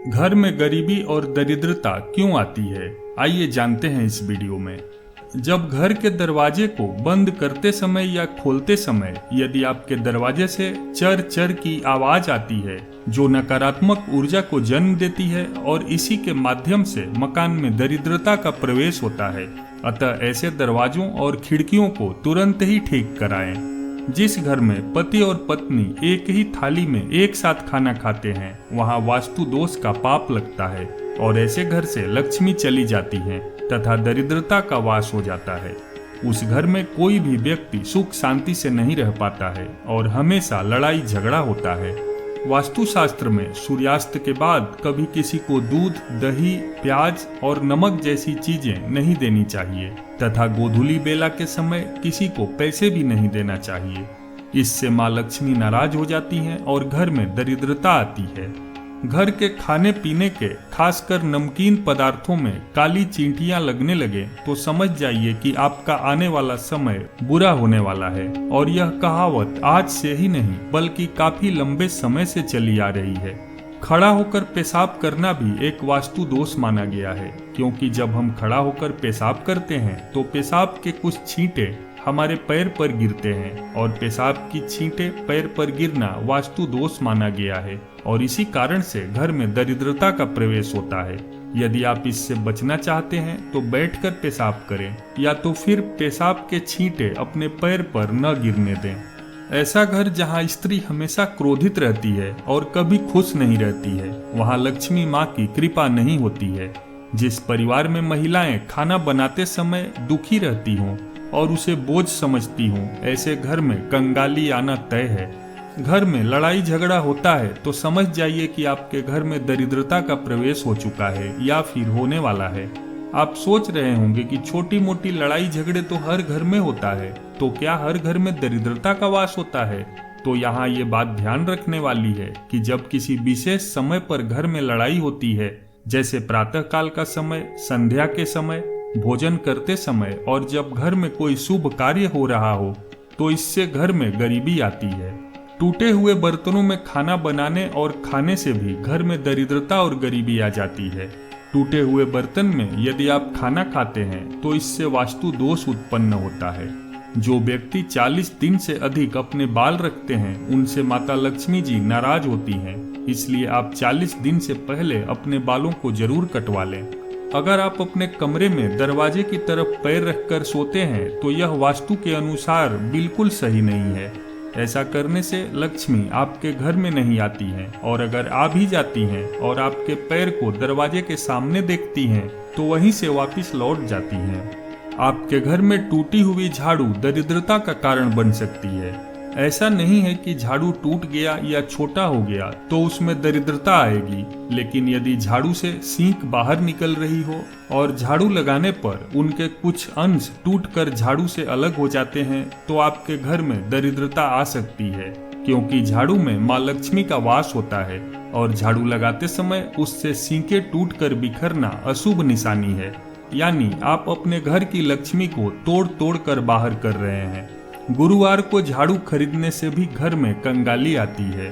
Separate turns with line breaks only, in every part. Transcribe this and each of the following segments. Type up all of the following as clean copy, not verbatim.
घर में गरीबी और दरिद्रता क्यों आती है, आइए जानते हैं इस वीडियो में। जब घर के दरवाजे को बंद करते समय या खोलते समय यदि आपके दरवाजे से चर चर की आवाज आती है जो नकारात्मक ऊर्जा को जन्म देती है और इसी के माध्यम से मकान में दरिद्रता का प्रवेश होता है, अतः ऐसे दरवाजों और खिड़कियों को तुरंत ही ठीक कराएं। जिस घर में पति और पत्नी एक ही थाली में एक साथ खाना खाते हैं वहां वास्तु दोष का पाप लगता है और ऐसे घर से लक्ष्मी चली जाती है तथा दरिद्रता का वास हो जाता है। उस घर में कोई भी व्यक्ति सुख शांति से नहीं रह पाता है और हमेशा लड़ाई झगड़ा होता है। वास्तुशास्त्र में सूर्यास्त के बाद कभी किसी को दूध, दही, प्याज और नमक जैसी चीजें नहीं देनी चाहिए तथा गोधूली बेला के समय किसी को पैसे भी नहीं देना चाहिए। इससे माँ लक्ष्मी नाराज हो जाती हैं और घर में दरिद्रता आती है। घर के खाने पीने के खासकर नमकीन पदार्थों में काली चींटियां लगने लगे तो समझ जाइए कि आपका आने वाला समय बुरा होने वाला है। और यह कहावत आज से ही नहीं बल्कि काफी लंबे समय से चली आ रही है। खड़ा होकर पेशाब करना भी एक वास्तु दोष माना गया है, क्योंकि जब हम खड़ा होकर पेशाब करते हैं तो पेशाब के कुछ छींटे हमारे पैर पर गिरते हैं और पेशाब की छींटे पैर पर गिरना वास्तु दोष माना गया है और इसी कारण से घर में दरिद्रता का प्रवेश होता है। यदि आप इससे बचना चाहते हैं तो बैठकर पेशाब करें या तो फिर पेशाब के छींटे अपने पैर पर न गिरने दें। ऐसा घर जहां स्त्री हमेशा क्रोधित रहती है और कभी खुश नहीं रहती है वहां लक्ष्मी माँ की कृपा नहीं होती है। जिस परिवार में महिलाएं खाना बनाते समय दुखी रहती हों और उसे बोझ समझती हूँ, ऐसे घर में कंगाली आना तय है। घर में लड़ाई झगड़ा होता है तो समझ जाइए कि आपके घर में दरिद्रता का प्रवेश हो चुका है या फिर होने वाला है। आप सोच रहे होंगे कि छोटी मोटी लड़ाई झगड़े तो हर घर में होता है, तो क्या हर घर में दरिद्रता का वास होता है? तो यहाँ ये बात ध्यान रखने वाली है कि जब किसी विशेष समय पर घर में लड़ाई होती है, जैसे प्रातः काल का समय, संध्या के समय, भोजन करते समय और जब घर में कोई शुभ कार्य हो रहा हो, तो इससे घर में गरीबी आती है। टूटे हुए बर्तनों में खाना बनाने और खाने से भी घर में दरिद्रता और गरीबी आ जाती है। टूटे हुए बर्तन में यदि आप खाना खाते हैं तो इससे वास्तु दोष उत्पन्न होता है। जो व्यक्ति 40 दिन से अधिक अपने बाल रखते हैं उनसे माता लक्ष्मी जी नाराज होती हैं, इसलिए आप 40 दिन से पहले अपने बालों को जरूर कटवा लें। अगर आप अपने कमरे में दरवाजे की तरफ पैर रखकर सोते हैं तो यह वास्तु के अनुसार बिल्कुल सही नहीं है। ऐसा करने से लक्ष्मी आपके घर में नहीं आती हैं और अगर आ भी जाती हैं और आपके पैर को दरवाजे के सामने देखती हैं तो वहीं से वापस लौट जाती हैं। आपके घर में टूटी हुई झाड़ू दरिद्रता का कारण बन सकती है। ऐसा नहीं है कि झाड़ू टूट गया या छोटा हो गया तो उसमें दरिद्रता आएगी, लेकिन यदि झाड़ू से सींक बाहर निकल रही हो और झाड़ू लगाने पर उनके कुछ अंश टूटकर झाड़ू से अलग हो जाते हैं तो आपके घर में दरिद्रता आ सकती है, क्योंकि झाड़ू में माँ लक्ष्मी का वास होता है और झाड़ू लगाते समय उससे सींकें टूटकर बिखरना अशुभ निशानी है, यानी आप अपने घर की लक्ष्मी को तोड़ तोड़ कर बाहर कर रहे हैं। गुरुवार को झाड़ू खरीदने से भी घर में कंगाली आती है।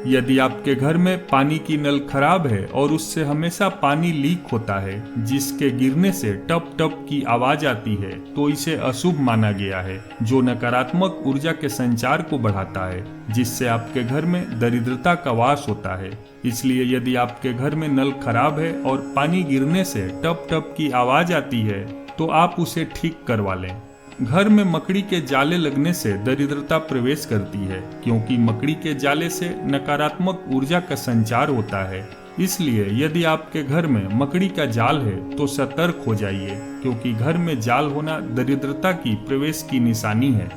यदि आपके घर में पानी की नल खराब है और उससे हमेशा पानी लीक होता है जिसके गिरने से टप टप की आवाज आती है तो इसे अशुभ माना गया है, जो नकारात्मक ऊर्जा के संचार को बढ़ाता है जिससे आपके घर में दरिद्रता का वास होता है। इसलिए यदि आपके घर में नल खराब है और पानी गिरने से टप टप की आवाज आती है तो आप उसे ठीक करवा लें। घर में मकड़ी के जाले लगने से दरिद्रता प्रवेश करती है, क्योंकि मकड़ी के जाले से नकारात्मक ऊर्जा का संचार होता है। इसलिए यदि आपके घर में मकड़ी का जाल है तो सतर्क हो जाइए, क्योंकि घर में जाल होना दरिद्रता की प्रवेश की निशानी है।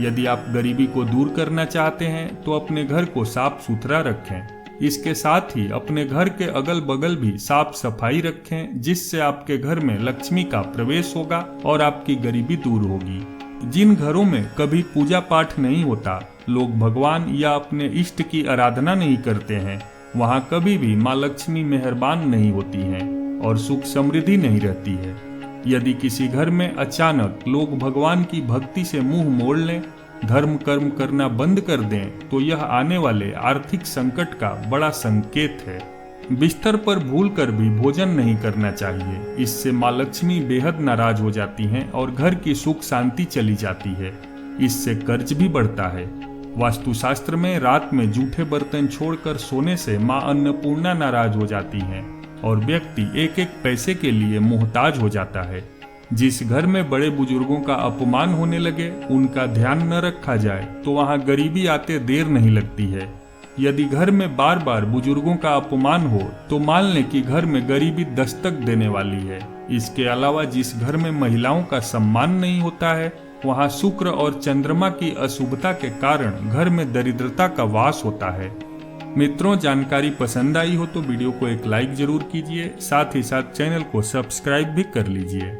यदि आप गरीबी को दूर करना चाहते हैं तो अपने घर को साफ सुथरा रखें। इसके साथ ही अपने घर के अगल बगल भी साफ सफाई रखें, जिससे आपके घर में लक्ष्मी का प्रवेश होगा और आपकी गरीबी दूर होगी। जिन घरों में कभी पूजा पाठ नहीं होता, लोग भगवान या अपने इष्ट की आराधना नहीं करते हैं, वहां कभी भी माँ लक्ष्मी मेहरबान नहीं होती हैं और सुख समृद्धि नहीं रहती है। यदि किसी घर में अचानक लोग भगवान की भक्ति से मुंह मोड़ लें, धर्म कर्म करना बंद कर दें तो यह आने वाले आर्थिक संकट का बड़ा संकेत है। बिस्तर पर भूलकर भी भोजन नहीं करना चाहिए। इससे माँ लक्ष्मी बेहद नाराज हो जाती हैं और घर की सुख शांति चली जाती है। इससे कर्ज भी बढ़ता है। वास्तुशास्त्र में रात में जूठे बर्तन छोड़कर सोने से माँ अन्नपूर्णा नाराज हो जाती हैं और व्यक्ति एक एक पैसे के लिए मोहताज हो जाता है। जिस घर में बड़े बुजुर्गों का अपमान होने लगे, उनका ध्यान न रखा जाए तो वहाँ गरीबी आते देर नहीं लगती है। यदि घर में बार बार बुजुर्गों का अपमान हो तो मान लें कि घर में गरीबी दस्तक देने वाली है। इसके अलावा जिस घर में महिलाओं का सम्मान नहीं होता है, वहाँ शुक्र और चंद्रमा की अशुभता के कारण घर में दरिद्रता का वास होता है। मित्रों, जानकारी पसंद आई हो तो वीडियो को एक लाइक जरूर कीजिए, साथ ही साथ चैनल को सब्सक्राइब भी कर लीजिए।